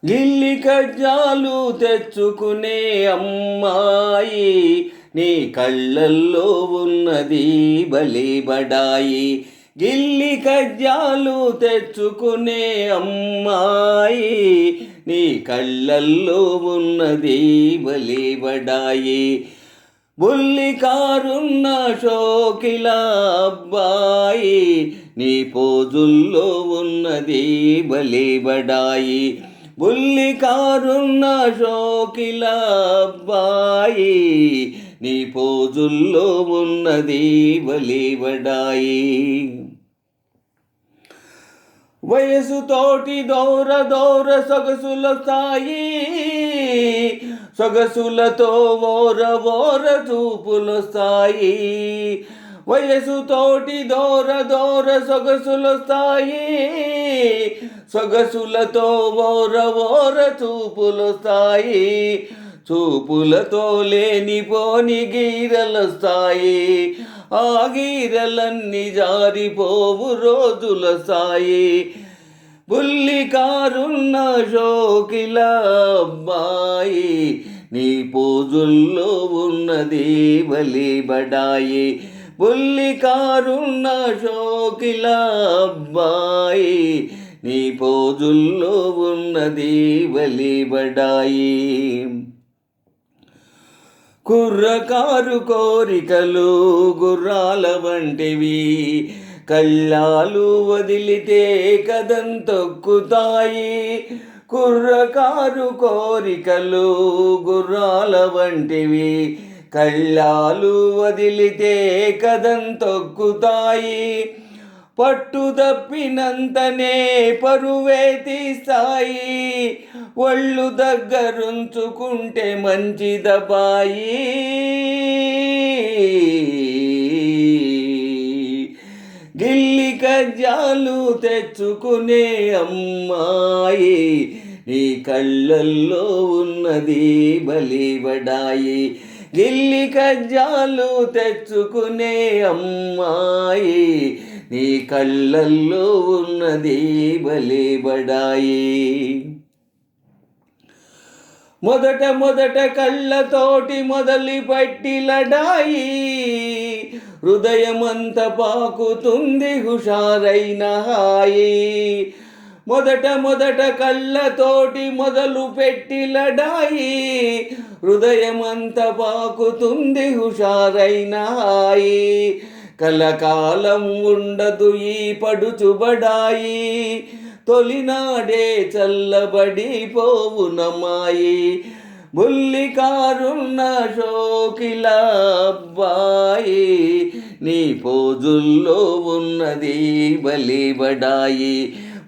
గిల్లి కజ్జాలు తెచ్చుకునే అమ్మాయి, నీ కళ్ళల్లో ఉన్నది బలి బడాయి. గిల్లి కజ్జాలు తెచ్చుకునే అమ్మాయి, నీ కళ్ళల్లో ఉన్నది బలి బడాయి. బుల్లి కారున్న షోకిల అబ్బాయి, నీ పోజుల్లో ఉన్నది బలి బడాయి. బుల్లి కారున్న షోకిల అబ్బాయి, నీ పోజుల్లో ఉన్నది బలి బడాయి. వయసుతోటి దౌర దౌర సొగసులొస్తాయి, సొగసులతో ఓర ఓర చూపులొస్తాయి. వయసుతోటి దౌర దౌర సొగసులొస్తాయి, సొగసులతో ఓర ఓర చూపులొస్తాయి. చూపులతో లేనిపోని గీరలొస్తాయి, ఆ గీరలన్నీ జారిపోవు రోజులొస్తాయి. బుల్లి కారున్న షోకిల అబ్బాయి, నీ పోజుల్లో ఉన్నది బలి బడాయి. బుల్లి కారున్న షోకిల అబ్బాయి, నీ పోజుల్లో ఉన్నది బలి బడాయి. కుర్రకారు కోరికలు గుర్రాల వంటివి, కళ్ళాలు వదిలితే కదం తొక్కుతాయి. కుర్రకారు కోరికలు గుర్రాల వంటివి, కళ్ళాలు వదిలితే కదం తొక్కుతాయి. పట్టు తప్పినంతనే పరువే తీస్తాయి, ఒళ్ళు దగ్గరుంచుకుంటే మంచిదబాయి. గిల్లి కజ్జాలు తెచ్చుకునే అమ్మాయి, నీ కళ్ళల్లో ఉన్నది బలి బడాయి. గిల్లి కజ్జాలు తెచ్చుకునే అమ్మాయి, నీ కళ్ళల్లో ఉన్నది బలి బడాయి. మొదట మొదట కళ్ళతోటి మొదలు పట్టి లడాయి, హృదయమంత పాకుతుంది హుషారైన హాయి. మొదట మొదట కళ్ళతోటి మొదలు పెట్టి లడాయి, హృదయమంత పాకుతుంది హుషారైన హాయి. కలకాలం ఉండదు ఈ పడుచుబడాయి, తొలినాడే చల్లబడి పోవునమాయి. బుల్లి కారున్న షోకిల అబ్బాయి, నీ పోజుల్లో ఉన్నది బలి బడాయి.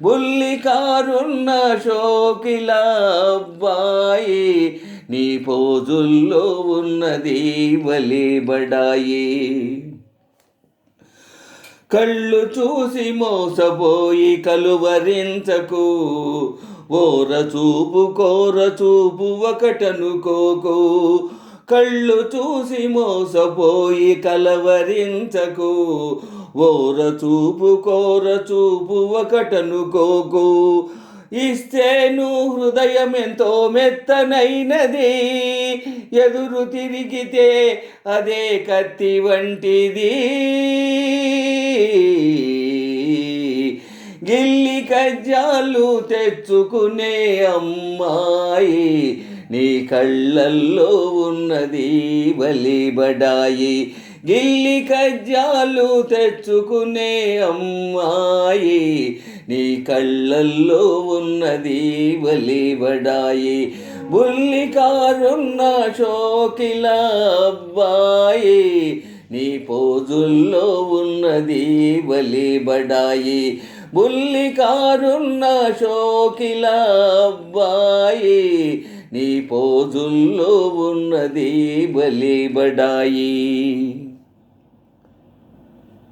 బుల్లి కారున్న షోకిల అబ్బాయి, నీ పోజుల్లో ఉన్నది బలి బడాయి. కళ్ళు చూసి మోసపోయి కలువరించకు, ఓర చూపు కోర చూపు ఒకటనుకోకు. కళ్ళు చూసి మోసపోయి కలవరించకు, ఓర చూపు కోర చూపు ఒకటనుకోకు. ఇస్తేను హృదయం ఎంతో మెత్తనైనది, ఎదురు తిరిగితే అదే కత్తి వంటిది. గిల్లి కజ్జాలు తెచ్చుకునే అమ్మాయి, నీ కళ్ళల్లో ఉన్నది బలి బడాయి. గిల్లి కజ్జాలు తెచ్చుకునే అమ్మాయి, నీ కళ్ళల్లో ఉన్నది బలి బడాయి. బుల్లి కారున్న షోకిల అబ్బాయి, నీ పోజుల్లో ఉన్నది బలి బడాయి. బుల్లి కారున్న షోకిల అబ్బాయి, నీ పోజుల్లో ఉన్నది బలి బడాయి.